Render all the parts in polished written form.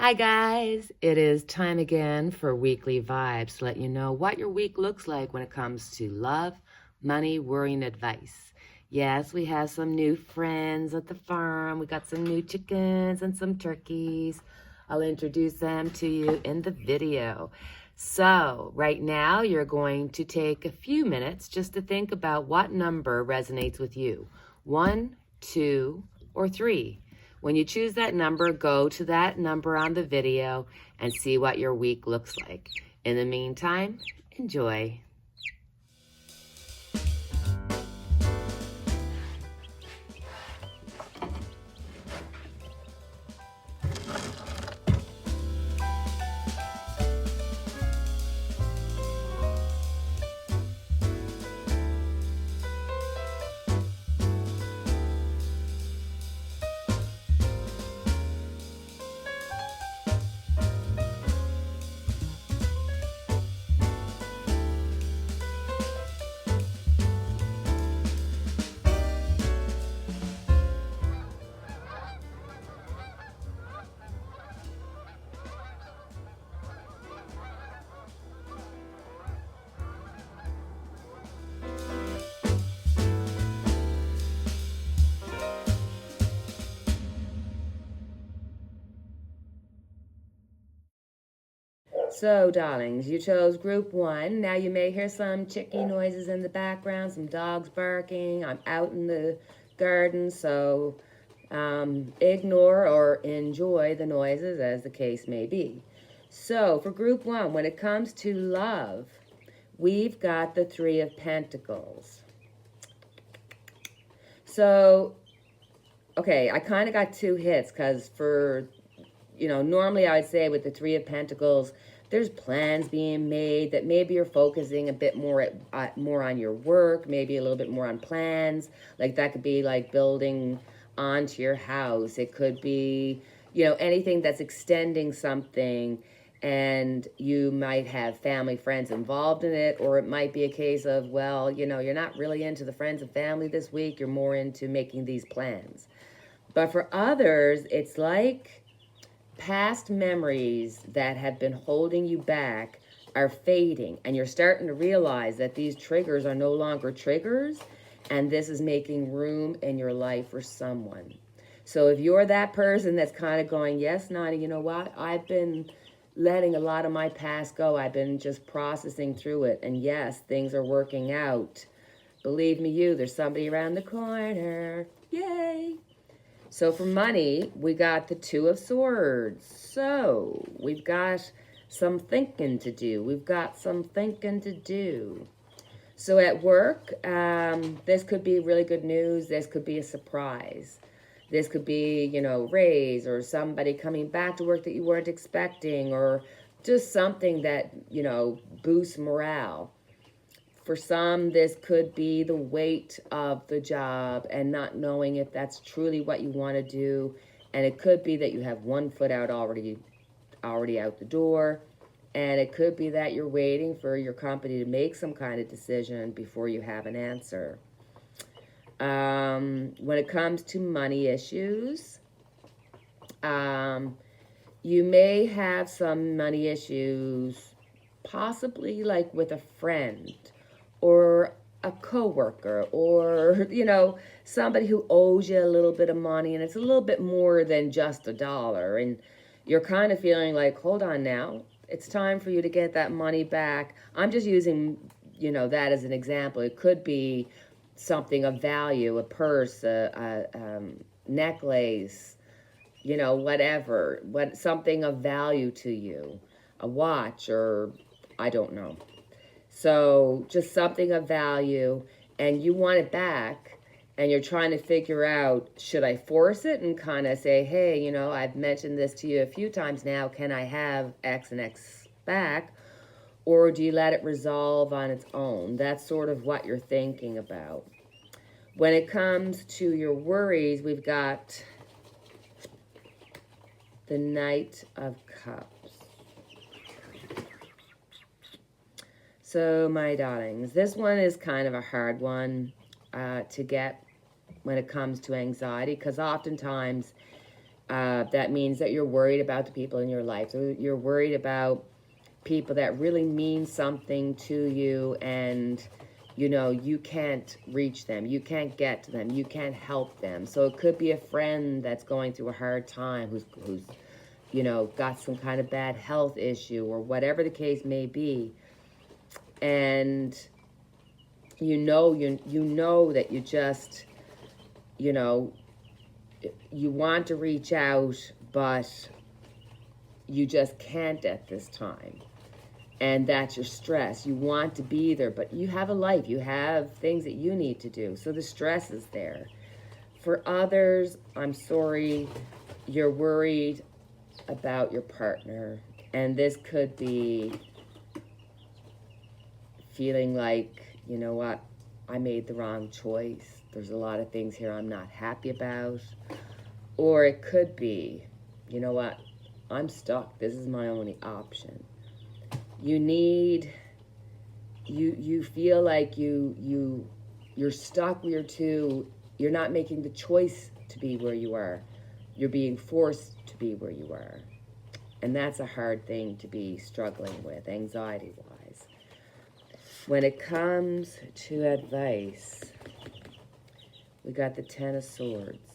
Hi guys, it is time again for weekly vibes to let you know what your week looks like when it comes to love, money, worry, and advice. Yes, we have some new friends at the farm. We got some new chickens and some turkeys. I'll introduce them to you in the video. So right now you're going to take a few minutes just to think about what number resonates with you. 1, 2, or 3. When you choose that number, go to that number on the video and see what your week looks like. In the meantime, enjoy. So, darlings, you chose group 1. Now you may hear some chicky noises in the background, some dogs barking. I'm out in the garden, so ignore or enjoy the noises as the case may be. So, for group 1, when it comes to love, we've got the 3 of Pentacles. So, okay, I kind of got 2 hits because normally I would say with the 3 of Pentacles, there's plans being made that maybe you're focusing a bit more more on your work, maybe a little bit more on plans. Like that could be like building onto your house. It could be, anything that's extending something, and you might have family, friends involved in it, or it might be a case of, well, you're not really into the friends and family this week. You're more into making these plans. But for others, it's like past memories that have been holding you back are fading, and you're starting to realize that these triggers are no longer triggers, and this is making room in your life for someone. So if you're that person that's kind of going, yes, Nani, you know what? I've been letting a lot of my past go. I've been just processing through it, and yes, things are working out. Believe me, there's somebody around the corner. Yay! So for money, we got the 2 of Swords. So we've got some thinking to do. So at work, this could be really good news. This could be a surprise. This could be, raise, or somebody coming back to work that you weren't expecting, or just something that, boosts morale. For some, this could be the weight of the job and not knowing if that's truly what you want to do. And it could be that you have one foot out already out the door. And it could be that you're waiting for your company to make some kind of decision before you have an answer. When it comes to money issues, you may have some money issues, possibly like with a friend, or a coworker, or, somebody who owes you a little bit of money, and it's a little bit more than just $1. And you're kind of feeling like, hold on now, it's time for you to get that money back. I'm just using, that as an example. It could be something of value, a purse, a necklace, whatever, something of value to you, a watch, or I don't know. So just something of value, and you want it back, and you're trying to figure out, should I force it and kind of say, hey, I've mentioned this to you a few times now, can I have X and X back? Or do you let it resolve on its own? That's sort of what you're thinking about. When it comes to your worries, we've got the Knight of Cups. So, my darlings, this one is kind of a hard one to get when it comes to anxiety, because oftentimes That means that you're worried about the people in your life. So you're worried about people that really mean something to you, and you can't reach them, you can't get to them, you can't help them. So it could be a friend that's going through a hard time, who's got some kind of bad health issue, or whatever the case may be. And you know that you just you want to reach out, but you just can't at this time. And that's your stress. You want to be there, but you have a life. You have things that you need to do. So the stress is there. For others, I'm sorry, you're worried about your partner. And this could be feeling like, you know what, I made the wrong choice. There's a lot of things here I'm not happy about. Or it could be, you know what, I'm stuck. This is my only option. You feel like you're stuck where you're not making the choice to be where you are. You're being forced to be where you are. And that's a hard thing to be struggling with, anxiety-wise. When it comes to advice, we got the Ten of Swords.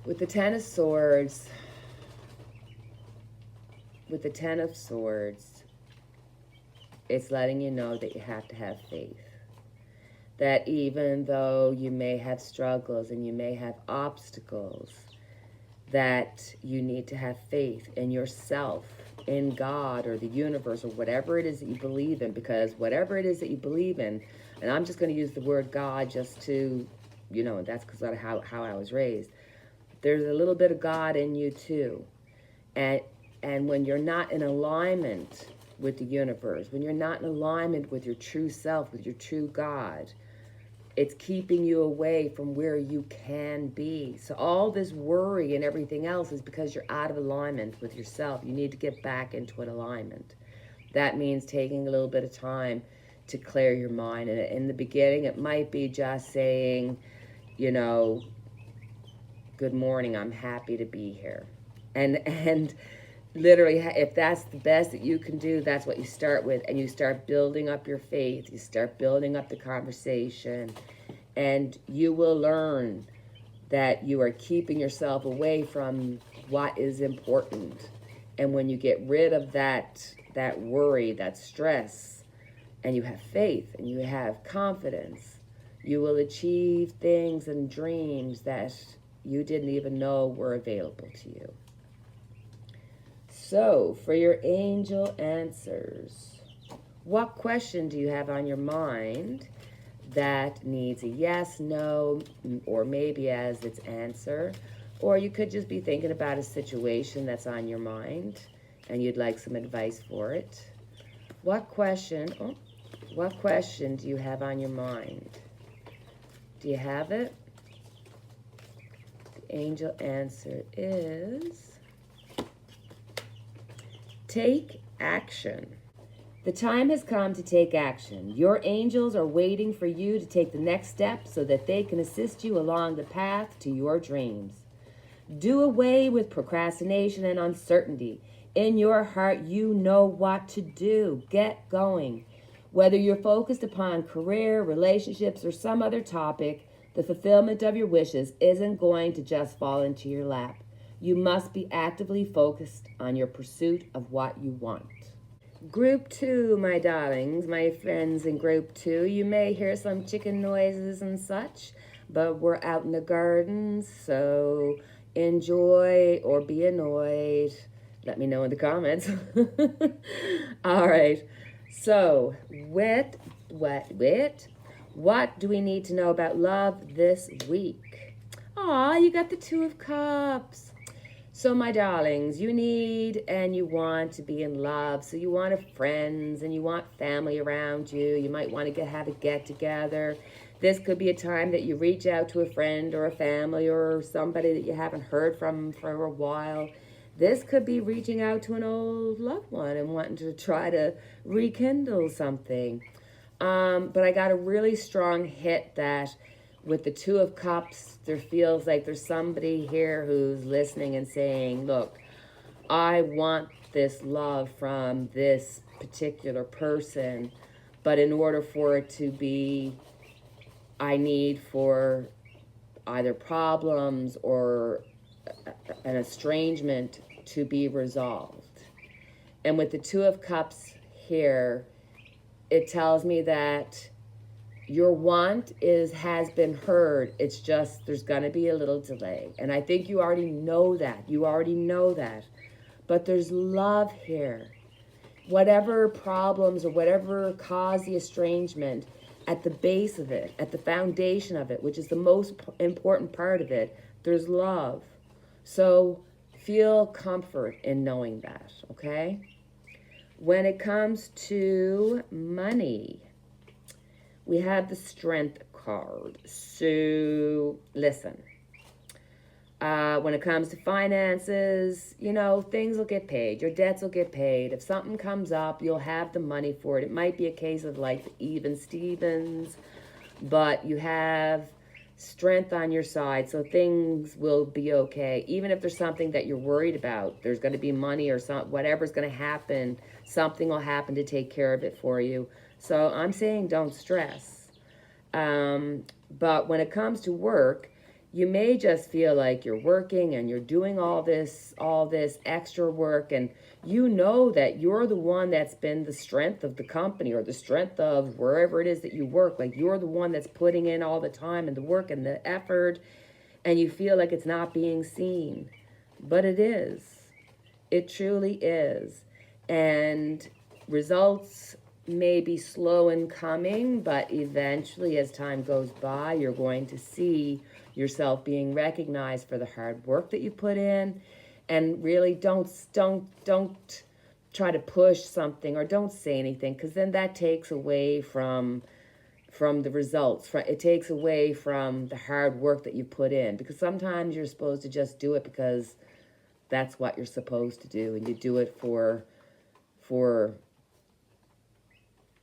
With the Ten of Swords, it's letting you know that you have to have faith. That even though you may have struggles and you may have obstacles, that you need to have faith in yourself, in God or the universe or whatever it is that you believe in. Because whatever it is that you believe in, and I'm just going to use the word God just to, that's because of how I was raised. There's a little bit of God in you too. And when you're not in alignment with the universe, when you're not in alignment with your true self, with your true God, it's keeping you away from where you can be. So all this worry and everything else is because you're out of alignment with yourself. You need to get back into an alignment. That means taking a little bit of time to clear your mind. And in the beginning, it might be just saying, good morning, I'm happy to be here. And literally, if that's the best that you can do, that's what you start with. And you start building up your faith. You start building up the conversation. And you will learn that you are keeping yourself away from what is important. And when you get rid of that worry, that stress, and you have faith and you have confidence, you will achieve things and dreams that you didn't even know were available to you. So, for your angel answers, what question do you have on your mind that needs a yes, no, or maybe as its answer? Or you could just be thinking about a situation that's on your mind and you'd like some advice for it. What question do you have on your mind? Do you have it? The angel answer is take action. The time has come to take action. Your angels are waiting for you to take the next step so that they can assist you along the path to your dreams. Do away with procrastination and uncertainty. In your heart, you know what to do. Get going. Whether you're focused upon career, relationships, or some other topic, the fulfillment of your wishes isn't going to just fall into your lap. You must be actively focused on your pursuit of what you want. Group 2, my darlings, my friends in Group 2, you may hear some chicken noises and such, but we're out in the gardens, so enjoy or be annoyed. Let me know in the comments. All right. So, what do we need to know about love this week? Aw, you got the Two of Cups. So, my darlings, you need and you want to be in love. So you want friends and you want family around you. You might want to have a get-together. This could be a time that you reach out to a friend or a family or somebody that you haven't heard from for a while. This could be reaching out to an old loved one and wanting to try to rekindle something. But I got a really strong hit that with the Two of Cups, there feels like there's somebody here who's listening and saying, look, I want this love from this particular person, but in order for it to be, I need for either problems or an estrangement to be resolved. And with the Two of Cups here, it tells me that your want has been heard. It's just there's going to be a little delay. And I think you already know that. You already know that. But there's love here. Whatever problems or whatever caused the estrangement, at the base of it, at the foundation of it, which is the most important part of it, there's love. So feel comfort in knowing that, okay? When it comes to money, we have the Strength card. So listen, when it comes to finances, you know, things will get paid. Your debts will get paid. If something comes up, you'll have the money for it. It might be a case of like even Stevens, but you have strength on your side, so things will be okay. Even if there's something that you're worried about, there's going to be money or whatever's going to happen, something will happen to take care of it for you. So I'm saying don't stress. But when it comes to work, you may just feel like you're working and you're doing all this extra work, and you know that you're the one that's been the strength of the company or the strength of wherever it is that you work. Like you're the one that's putting in all the time and the work and the effort, and you feel like it's not being seen. But it is. It truly is. And results may be slow in coming, but eventually as time goes by, you're going to see yourself being recognized for the hard work that you put in. And really don't try to push something or don't say anything, because then that takes away from the results. It takes away from the hard work that you put in, because sometimes you're supposed to just do it because that's what you're supposed to do, and you do it for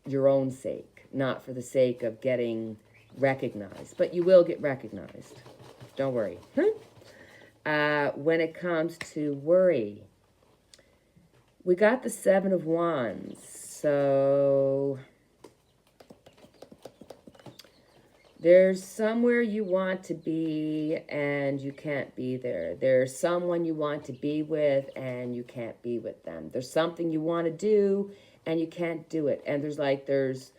your own sake, not for the sake of getting recognized. But you will get recognized. Don't worry. When it comes to worry, we got the Seven of Wands. So there's somewhere you want to be and you can't be there. There's someone you want to be with and you can't be with them. There's something you want to do and you can't do it. And there's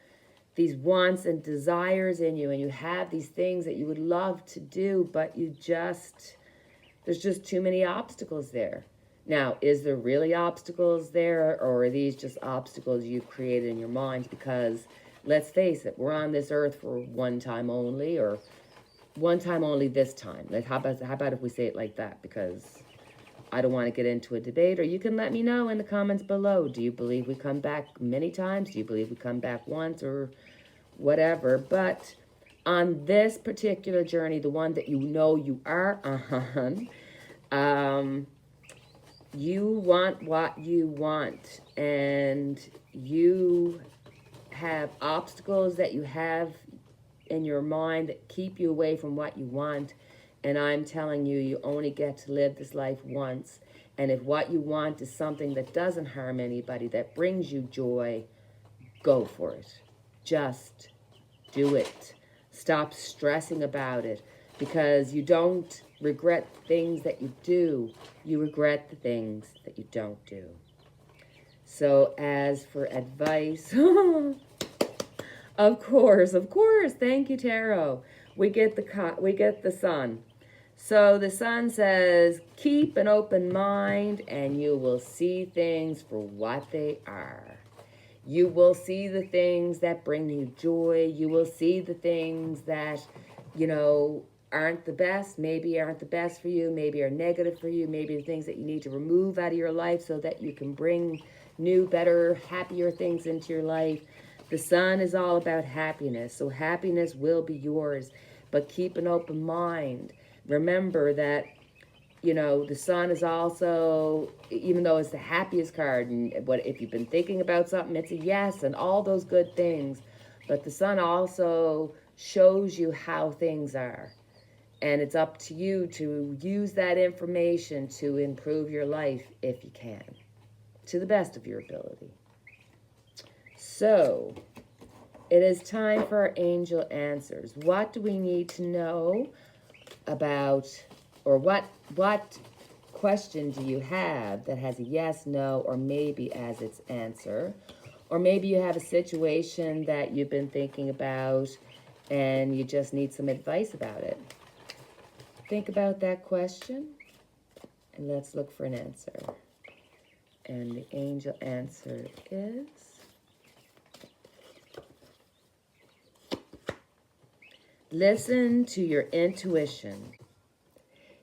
these wants and desires in you, and you have these things that you would love to do, but there's just too many obstacles there. Now, is there really obstacles there, or are these just obstacles you've created in your mind? Because let's face it, we're on this earth for one time only, or one time only this time. Like, how about if we say it like that? Because I don't want to get into a debate, or you can let me know in the comments below. Do you believe we come back many times? Do you believe we come back once, or whatever? But on this particular journey, the one that you know you are on, you want what you want, and you have obstacles that you have in your mind that keep you away from what you want. And I'm telling you, you only get to live this life once. And if what you want is something that doesn't harm anybody, that brings you joy, go for it. Just do it. Stop stressing about it, because you don't regret the things that you do. You regret the things that you don't do. So as for advice, of course, thank you, Tarot. We get the Sun. So the Sun says, keep an open mind and you will see things for what they are. You will see the things that bring you joy. You will see the things that, aren't the best, maybe aren't the best for you, maybe are negative for you, maybe the things that you need to remove out of your life so that you can bring new, better, happier things into your life. The Sun is all about happiness, so happiness will be yours, but keep an open mind. Remember that, the Sun is also, even though it's the happiest card, and if you've been thinking about something, it's a yes, and all those good things. But the sun also shows you how things are. And it's up to you to use that information to improve your life if you can, to the best of your ability. So, it is time for our angel answers. What do we need to know about, or what question do you have that has a yes, no, or maybe as its answer? Or maybe you have a situation that you've been thinking about and you just need some advice about it. Think about that question and let's look for an answer. And the angel answer is... listen to your intuition.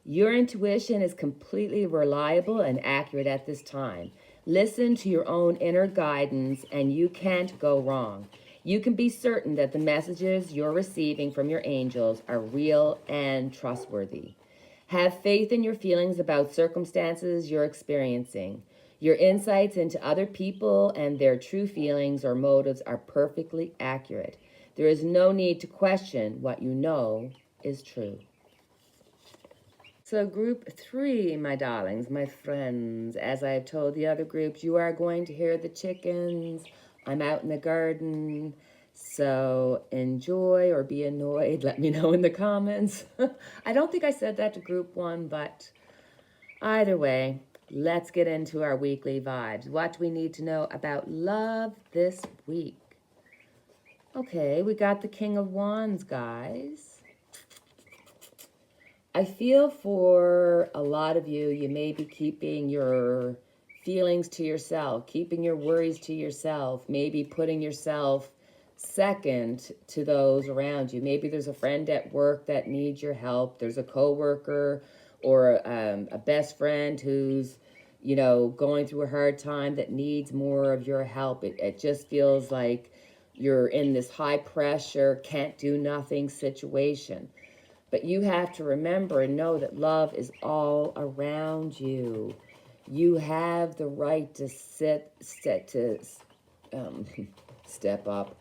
Your intuition is completely reliable and accurate at this time. Listen to your own inner guidance and you can't go wrong. You can be certain that the messages you're receiving from your angels are real and trustworthy. Have faith in your feelings about circumstances you're experiencing. Your insights into other people and their true feelings or motives are perfectly accurate. There is no need to question what you know is true. So group 3, my darlings, my friends, as I've told the other groups, you are going to hear the chickens. I'm out in the garden, so enjoy or be annoyed. Let me know in the comments. I don't think I said that to group 1, but either way, let's get into our weekly vibes. What do we need to know about love this week? Okay, we got the King of Wands, guys. I feel for a lot of you, you may be keeping your feelings to yourself, keeping your worries to yourself, maybe putting yourself second to those around you. Maybe there's a friend at work that needs your help. There's a coworker or a best friend who's, you know, going through a hard time that needs more of your help. It just feels like you're in this high pressure, can't do nothing situation. But you have to remember and know that love is all around you. You have the right to step up,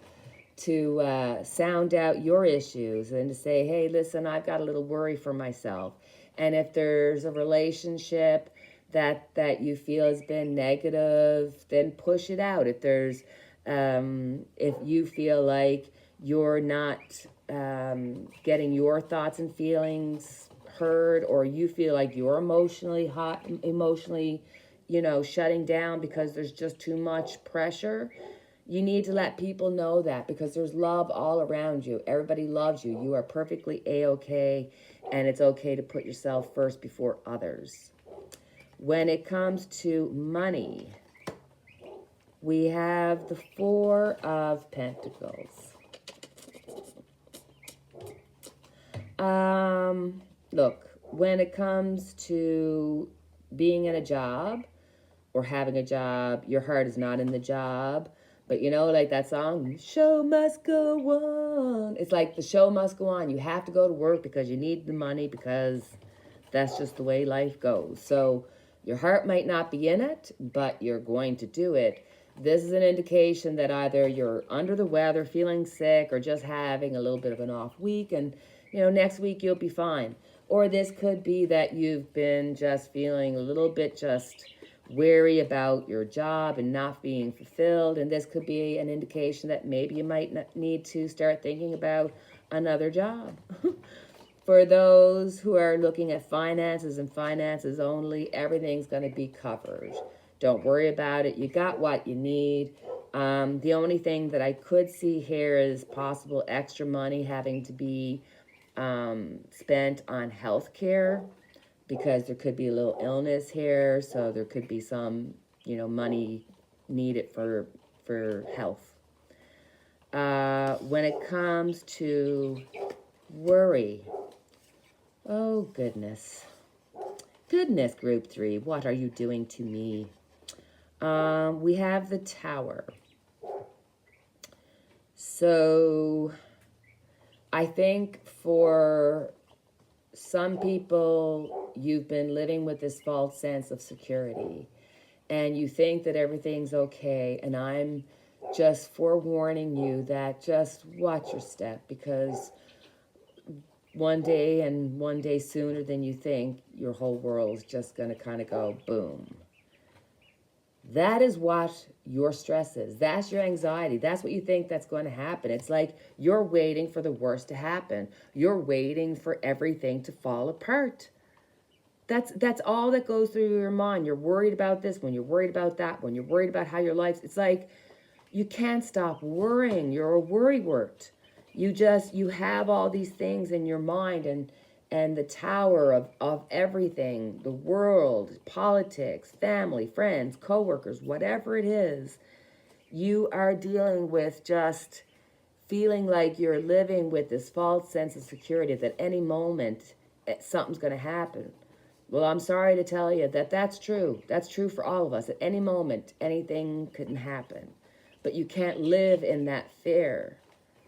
to sound out your issues and to say, hey, listen, I've got a little worry for myself. And if there's a relationship that you feel has been negative, then push it out. If there's if you feel like you're not getting your thoughts and feelings heard, or you feel like you're emotionally, you know, shutting down because there's just too much pressure, you need to let people know that, because there's love all around you. Everybody loves you. You are perfectly A-okay, and it's okay to put yourself first before others. When it comes to money, we have the 4 of Pentacles. Look, when it comes to being in a job or having a job, your heart is not in the job. But you know, like that song, show must go on. It's like the show must go on. You have to go to work because you need the money, because that's just the way life goes. So your heart might not be in it, but you're going to do it. This is an indication that either you're under the weather, feeling sick, or just having a little bit of an off week, and you know, next week you'll be fine. Or this could be that you've been just feeling a little bit just wary about your job and not being fulfilled, and this could be an indication that maybe you might need to start thinking about another job. For those who are looking at finances and finances only, everything's going to be covered. Don't worry about it. You got what you need. The only thing that I could see here is possible extra money having to be spent on health care, because there could be a little illness here, so there could be some, you know, money needed for health. When it comes to worry, oh goodness, group 3, what are you doing to me? We have the Tower. So I think for some people, you've been living with this false sense of security, and you think that everything's okay. And I'm just forewarning you that just watch your step, because one day and one day sooner than you think, your whole world's just going to kind of go boom. That is what your stress is. That's your anxiety. That's what you think that's going to happen. It's like you're waiting for the worst to happen. You're waiting for everything to fall apart. That's all that goes through your mind. You're worried about this, when you're worried about that, when you're worried about how your life's, it's like you can't stop worrying. You're a worrywart. You have all these things in your mind, and the tower of everything, the world, politics, family, friends, coworkers, whatever it is, you are dealing with just feeling like you're living with this false sense of security that any moment something's going to happen. Well, I'm sorry to tell you that that's true. That's true for all of us. At any moment, anything can happen. But you can't live in that fear.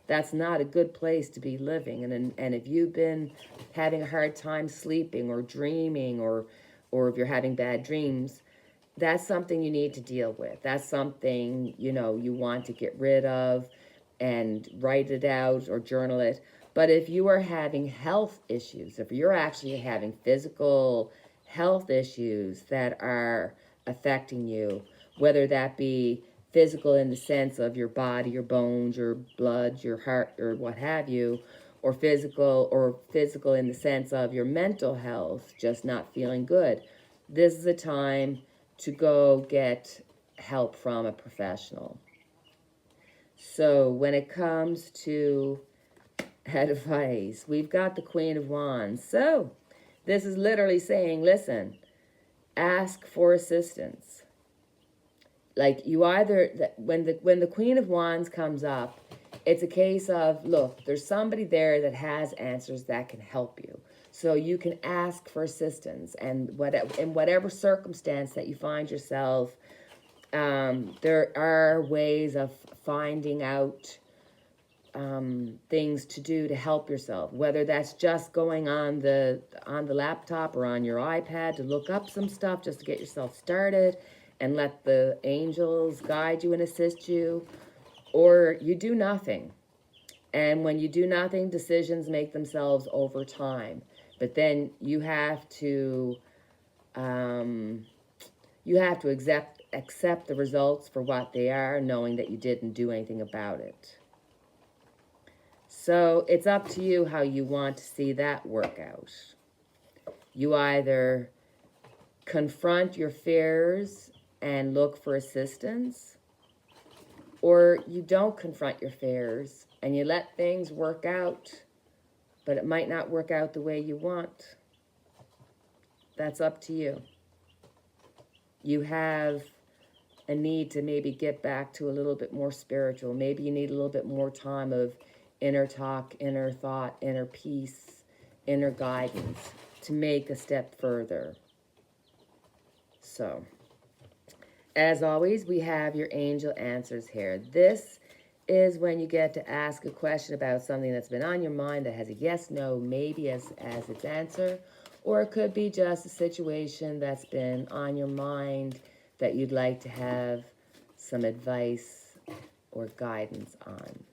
That's not a good place to be living. And if you've been having a hard time sleeping or dreaming, or if you're having bad dreams, that's something you need to deal with. That's something, you want to get rid of and write it out or journal it. But if you are having health issues, if you're actually having physical health issues that are affecting you, whether that be physical in the sense of your body, your bones, your blood, your heart, or what have you, or physical in the sense of your mental health, just not feeling good, this is a time to go get help from a professional. So when it comes to advice, we've got the Queen of Wands. So this is literally saying, listen, ask for assistance. Like you either, when the Queen of Wands comes up, it's a case of, look, there's somebody there that has answers that can help you. So you can ask for assistance, and in whatever circumstance that you find yourself, there are ways of finding out things to do to help yourself, whether that's just going on the laptop or on your iPad to look up some stuff just to get yourself started and let the angels guide you and assist you, or you do nothing. And when you do nothing, decisions make themselves over time. But then you have to accept the results for what they are, knowing that you didn't do anything about it. So it's up to you how you want to see that work out. You either confront your fears and look for assistance, or you don't confront your fears and you let things work out, but it might not work out the way you want. That's up to you. You have a need to maybe get back to a little bit more spiritual. Maybe you need a little bit more time of inner talk, inner thought, inner peace, inner guidance to make a step further. So, as always, we have your angel answers here. This is when you get to ask a question about something that's been on your mind that has a yes, no, maybe as its answer, or it could be just a situation that's been on your mind that you'd like to have some advice or guidance on.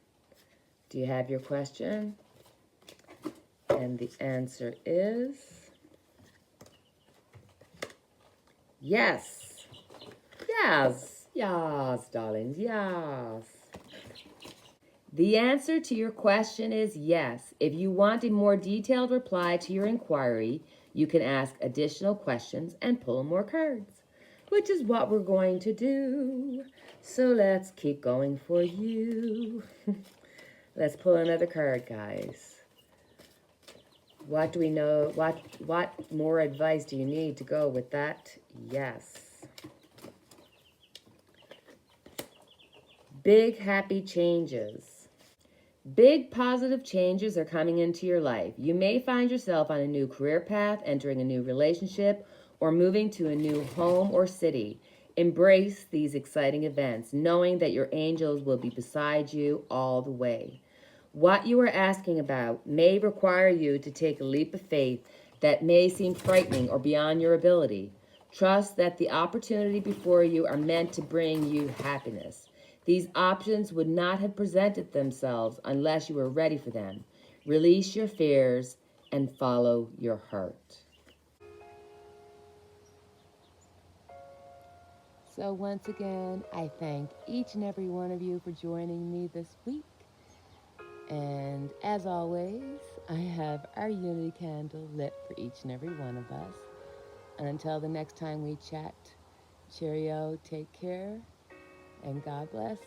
Do you have your question? And the answer is yes. Yes, darlings, yes. The answer to your question is yes. If you want a more detailed reply to your inquiry, you can ask additional questions and pull more cards, which is what we're going to do. So let's keep going for you. Let's pull another card, guys. What do we know? What more advice do you need to go with that? Yes. Big happy changes. Big positive changes are coming into your life. You may find yourself on a new career path, entering a new relationship, or moving to a new home or city. Embrace these exciting events, knowing that your angels will be beside you all the way. What you are asking about may require you to take a leap of faith that may seem frightening or beyond your ability. Trust that the opportunity before you are meant to bring you happiness. These options would not have presented themselves unless you were ready for them. Release your fears and follow your heart. So once again, I thank each and every one of you for joining me this week. And as always, I have our unity candle lit for each and every one of us. And until the next time we chat, cheerio, take care, and God bless.